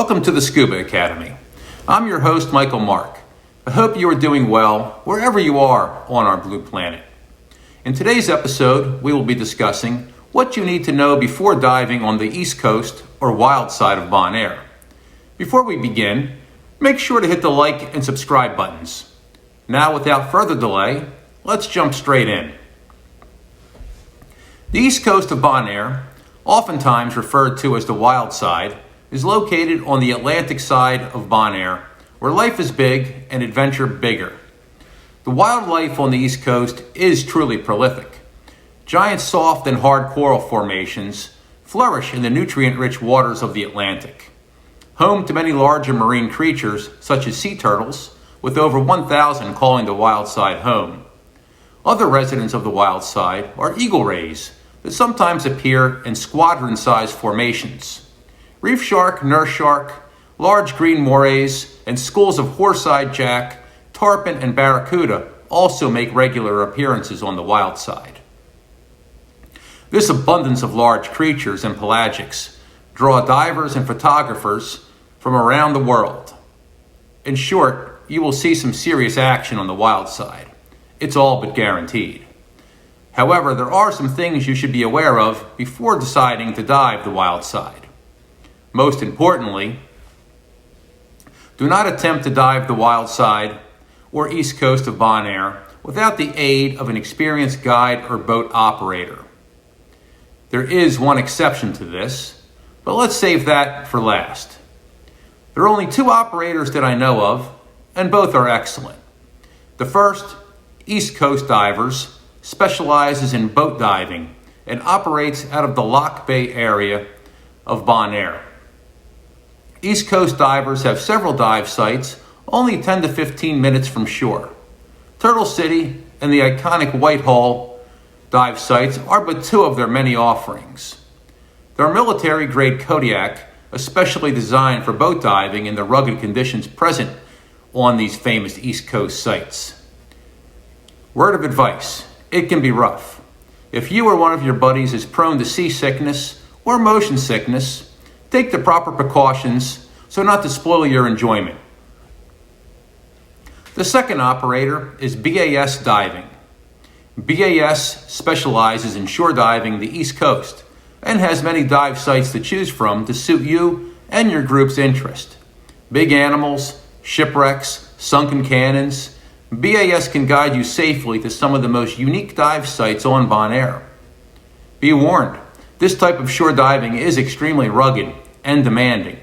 Welcome to the Scuba Academy. I'm your host, Michael Mark. I hope you are doing well wherever you are on our blue planet. In today's episode, we will be discussing what you need to know before diving on the East Coast or wild side of Bonaire. Before we begin, make sure to hit the like and subscribe buttons. Now, without further delay, let's jump straight in. The East Coast of Bonaire, oftentimes referred to as the wild side, is located on the Atlantic side of Bonaire, where life is big and adventure bigger. The wildlife on the East Coast is truly prolific. Giant soft and hard coral formations flourish in the nutrient-rich waters of the Atlantic. Home to many larger marine creatures, such as sea turtles, with over 1,000 calling the wild side home. Other residents of the wild side are eagle rays that sometimes appear in squadron-sized formations. Reef shark, nurse shark, large green morays, and schools of horse-eyed jack, tarpon, and barracuda also make regular appearances on the wild side. This abundance of large creatures and pelagics draw divers and photographers from around the world. In short, you will see some serious action on the wild side. It's all but guaranteed. However, there are some things you should be aware of before deciding to dive the wild side. Most importantly, do not attempt to dive the wild side or east coast of Bonaire without the aid of an experienced guide or boat operator. There is one exception to this, but let's save that for last. There are only two operators that I know of, and both are excellent. The first, East Coast Divers, specializes in boat diving and operates out of the Lock Bay area of Bonaire. East Coast Divers have several dive sites only 10 to 15 minutes from shore. Turtle City and the iconic Whitehall dive sites are but two of their many offerings. Their military-grade Kodiak, especially designed for boat diving in the rugged conditions present on these famous East Coast sites. Word of advice, it can be rough. If you or one of your buddies is prone to seasickness or motion sickness, take the proper precautions so not to spoil your enjoyment. The second operator is BAS Diving. BAS specializes in shore diving the East Coast and has many dive sites to choose from to suit you and your group's interest. Big animals, shipwrecks, sunken cannons, BAS can guide you safely to some of the most unique dive sites on Bonaire. Be warned, this type of shore diving is extremely rugged and demanding.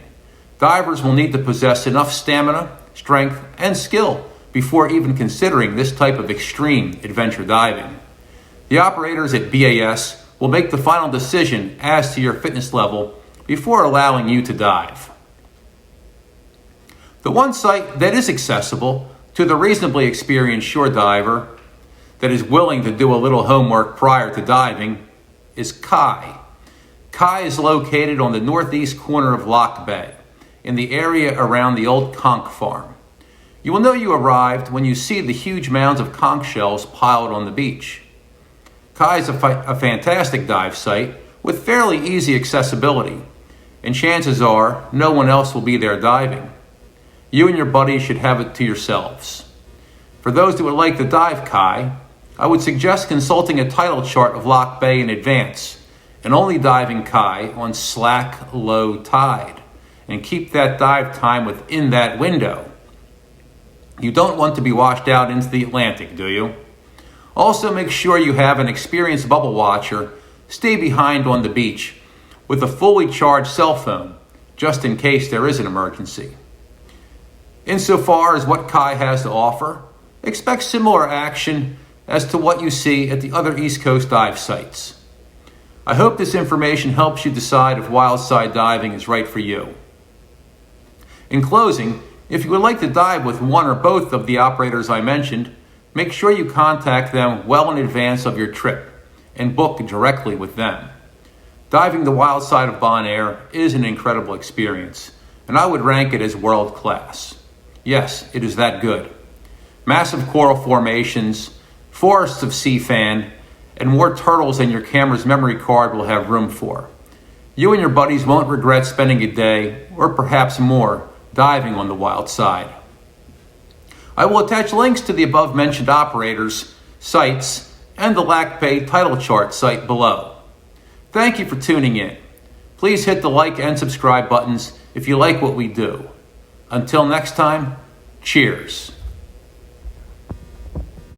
Divers will need to possess enough stamina, strength, and skill before even considering this type of extreme adventure diving. The operators at BAS will make the final decision as to your fitness level before allowing you to dive. The one site that is accessible to the reasonably experienced shore diver that is willing to do a little homework prior to diving is Kai. Kai is located on the northeast corner of Lock Bay, in the area around the old conch farm. You will know you arrived when you see the huge mounds of conch shells piled on the beach. Kai is a fantastic dive site with fairly easy accessibility, and chances are no one else will be there diving. You and your buddies should have it to yourselves. For those that would like to dive Kai, I would suggest consulting a tidal chart of Lock Bay in advance and only diving Kai on slack, low tide, and keep that dive time within that window. You don't want to be washed out into the Atlantic, do you? Also, make sure you have an experienced bubble watcher stay behind on the beach with a fully charged cell phone, just in case there is an emergency. Insofar as what Kai has to offer, expect similar action as to what you see at the other East Coast dive sites. I hope this information helps you decide if wild side diving is right for you. In closing, if you would like to dive with one or both of the operators I mentioned, make sure you contact them well in advance of your trip and book directly with them. Diving the wild side of Bonaire is an incredible experience, and I would rank it as world class. Yes, it is that good. Massive coral formations, forests of sea fan, and more turtles than your camera's memory card will have room for. You and your buddies won't regret spending a day, or perhaps more, diving on the wild side. I will attach links to the above mentioned operators, sites, and the Lac Bay title chart site below. Thank you for tuning in. Please hit the like and subscribe buttons if you like what we do. Until next time, cheers.